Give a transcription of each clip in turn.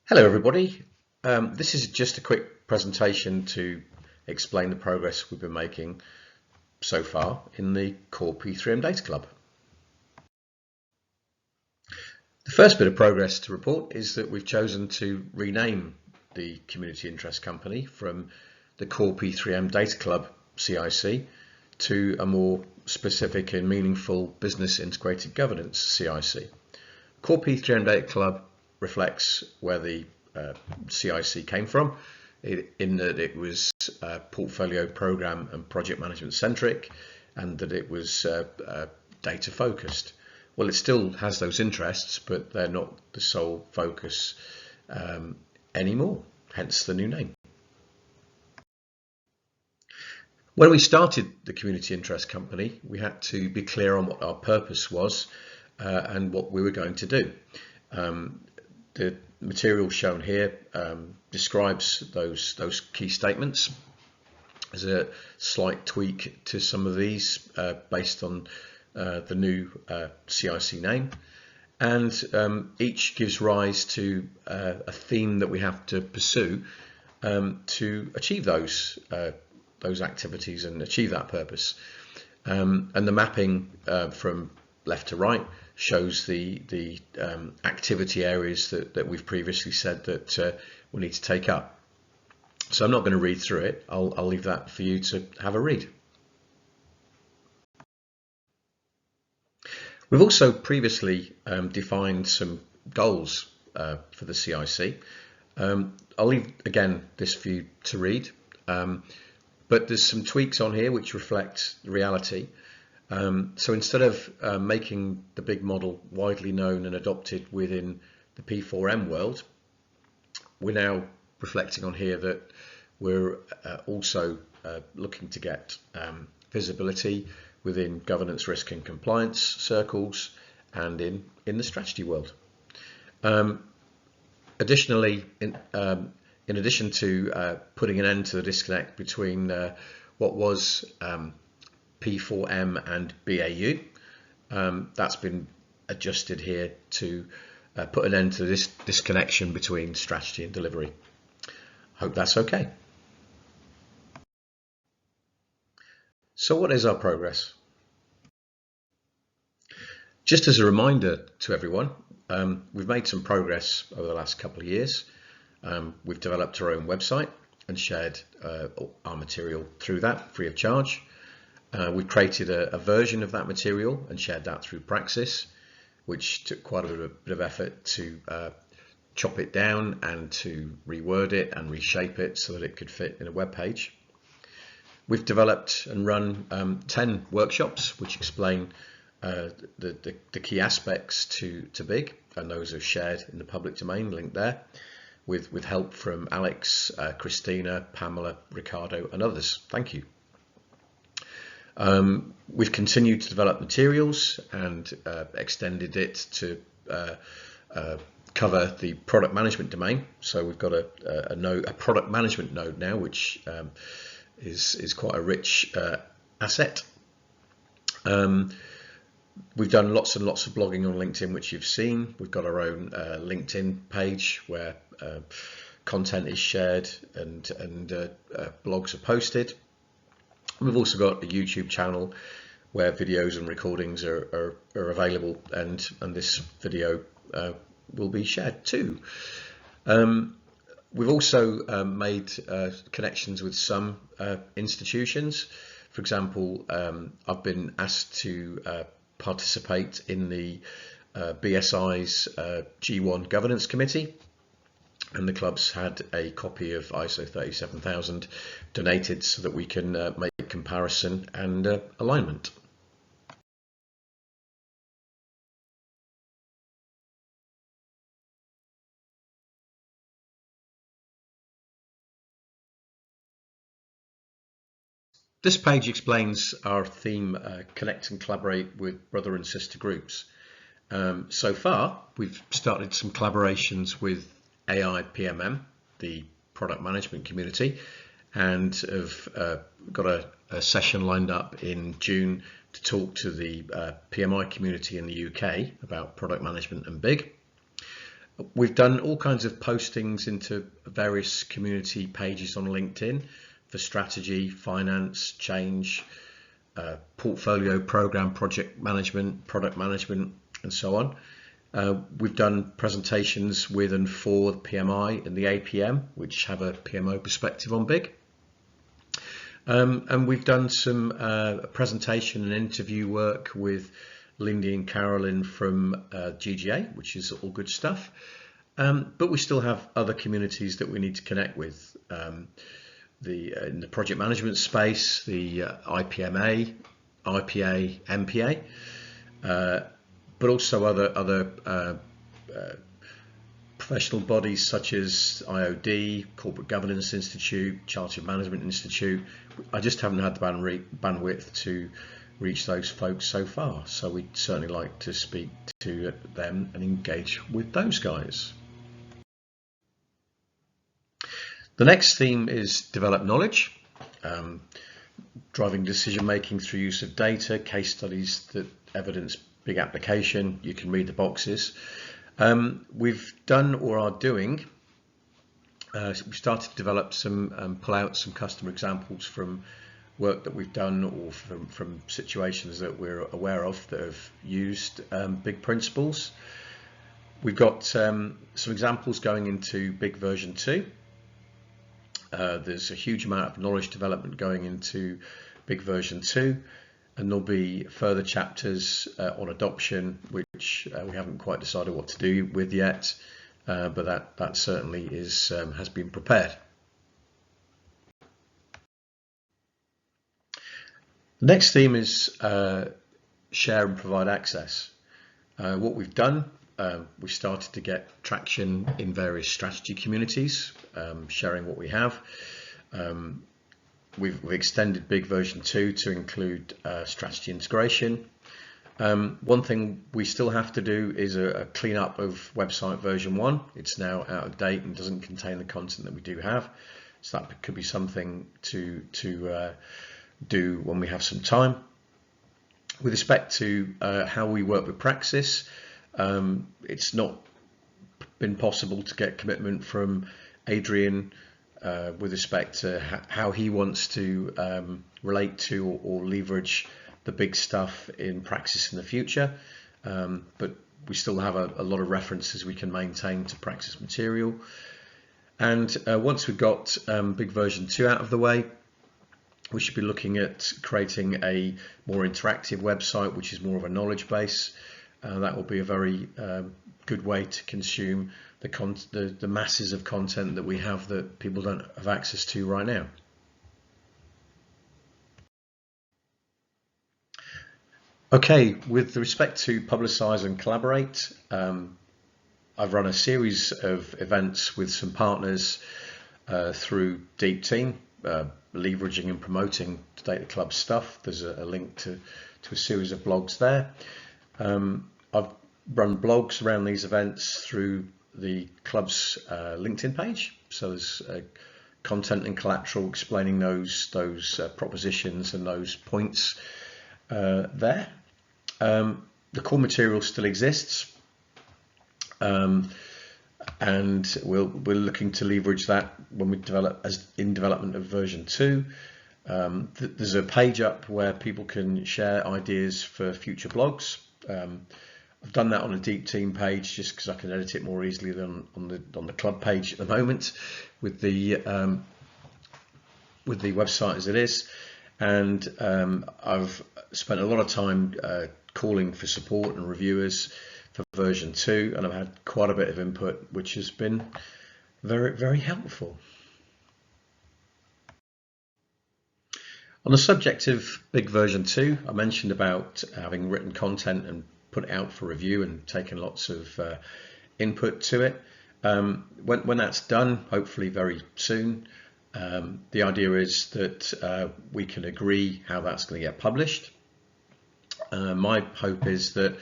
Hello everybody. This is just a quick presentation to explain the progress we've been making so far in the Core P3M Data Club. The first bit of progress to report is that we've chosen to rename the Community Interest Company from the Core P3M Data Club CIC to a more specific and meaningful Business Integrated Governance CIC. Core P3M Data Club reflects where the CIC came from, in that it was portfolio, program and project management centric, and that it was data focused. Well, it still has those interests, but they're not the sole focus anymore, hence the new name. When we started the Community Interest Company, we had to be clear on what our purpose was and what we were going to do. The material shown here describes those key statements. There's a slight tweak to some of these based on the new CIC name, and each gives rise to a theme that we have to pursue to achieve those activities and achieve that purpose. And the mapping from left to right shows the activity areas that we've previously said that we need to take up. So I'm not going to read through it. I'll leave that for you to have a read. We've also previously defined some goals for the CIC. I'll leave again this for you to read, but there's some tweaks on here which reflect the reality. So instead of making the big model widely known and adopted within the P4M world, we're now reflecting on here that we're also looking to get visibility within governance, risk and compliance circles and in the strategy world. Additionally, in addition to putting an end to the disconnect between what was P4M and BAU, that's been adjusted here to put an end to this disconnection between strategy and delivery. Hope that's okay. So what is our progress? Just as a reminder to everyone, we've made some progress over the last couple of years. We've developed our own website and shared our material through that free of charge. We've created a version of that material and shared that through Praxis, which took quite a bit of effort to chop it down and to reword it and reshape it so that it could fit in a web page. We've developed and run 10 workshops which explain the key aspects to BIG, and those are shared in the public domain, linked there, with help from Alex, Christina, Pamela, Ricardo and others. Thank you. We've continued to develop materials and extended it to cover the product management domain. So we've got a product management node now, which is quite a rich asset. We've done lots and lots of blogging on LinkedIn, which you've seen. We've got our own LinkedIn page where content is shared and blogs are posted. We've also got a YouTube channel where videos and recordings are available, and this video will be shared too. We've also made connections with some institutions. For example, I've been asked to participate in the BSI's G1 Governance Committee, and the club's had a copy of ISO 37000 donated so that we can make comparison and alignment. This page explains our theme, connect and collaborate with brother and sister groups. So far, we've started some collaborations with AI PMM, the product management community, and have got a session lined up in June to talk to the PMI community in the UK about product management and BIG. We've done all kinds of postings into various community pages on LinkedIn for strategy, finance, change, portfolio, program, project management, product management, and so on. We've done presentations with and for the PMI and the APM, which have a PMO perspective on BIG. And we've done some presentation and interview work with Lindy and Carolyn from GGA, which is all good stuff. But we still have other communities that we need to connect with. In the project management space, the IPMA, IPA, MPA, but also other professional bodies such as IOD, Corporate Governance Institute, Chartered Management Institute. I just haven't had the bandwidth to reach those folks so far, so we'd certainly like to speak to them and engage with those guys. The next theme is develop knowledge, driving decision making through use of data, case studies that evidence big application. You can read the boxes. We've done or are doing, we started to develop some, pull out some customer examples from work that we've done or from situations that we're aware of that have used big principles. We've got some examples going into big version 2. There's a huge amount of knowledge development going into big version 2, and there'll be further chapters on adoption, which we haven't quite decided what to do with yet, but that certainly is has been prepared. The next theme is share and provide access. What we've done, we started to get traction in various strategy communities, sharing what we have. We've extended big version 2 to include strategy integration. One thing we still have to do is a cleanup of website version 1. It's now out of date and doesn't contain the content that we do have. So that could be something to do when we have some time. With respect to how we work with Praxis, it's not been possible to get commitment from Adrian with respect to how he wants to relate to or leverage the big stuff in Praxis in the future, but we still have a lot of references we can maintain to Praxis material. And once we've got big version 2 out of the way, we should be looking at creating a more interactive website, which is more of a knowledge base. That will be a very good way to consume the masses of content that we have that people don't have access to right now. Okay, with respect to publicize and collaborate, I've run a series of events with some partners through Deep Team, leveraging and promoting Data Club stuff. There's a link to a series of blogs there. I've run blogs around these events through the club's LinkedIn page. So there's content and collateral explaining those propositions and those points there. The core material still exists, and we're looking to leverage that when we in development of version 2. There's a page up where people can share ideas for future blogs. I've done that on a Deep Team page just because I can edit it more easily than on the club page at the moment with the website as it is. And I've spent a lot of time calling for support and reviewers for version 2, and I've had quite a bit of input, which has been very, very helpful. On the subject of big version 2, I mentioned about having written content and put it out for review and taken lots of input to it. When that's done, hopefully very soon, the idea is that we can agree how that's going to get published. My hope is that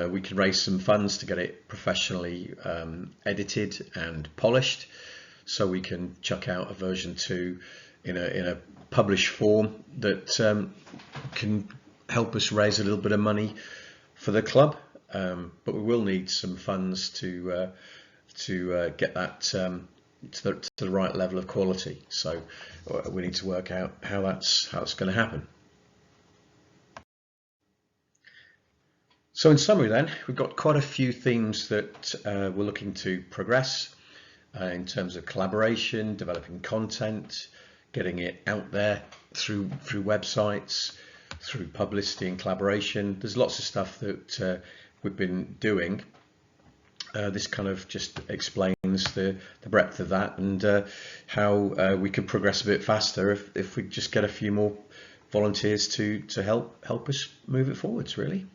we can raise some funds to get it professionally edited and polished, so we can chuck out a version 2 in a published form that can help us raise a little bit of money for the club. but we will need some funds to get that to the right level of quality. So we need to work out how that's going to happen. So in summary then, we've got quite a few themes that we're looking to progress in terms of collaboration, developing content, getting it out there through websites, through publicity and collaboration. There's lots of stuff that we've been doing. This kind of just explains the breadth of that, and how we can progress a bit faster if we just get a few more volunteers to help us move it forwards, really.